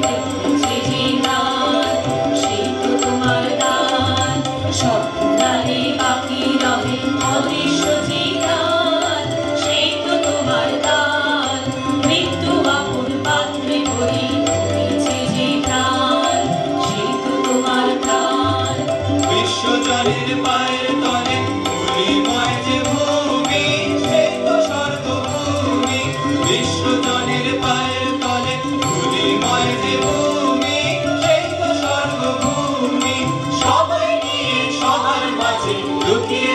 দেখেছে যে গান, সেই তো তোমার দান। স্বপ্নদানে বাকি রহে অদৃশ্য যে গান, সেই তো তোমার দান। মৃত্যু আপন পাত্রে ভরি দিয়েছে যে প্রাণ, সেই তো তোমার প্রাণ। বিশ্বজনের পায়ের তলে ধূলিময় যে ভূমি, সেই তো স্বর্গভূমি। বিশ্বজনের পায়ের তলে ধূলিময় যে ভূমি, সেই তো স্বর্গভূমি। সবাই নিয়ে সবার মাঝে লুকিয়ে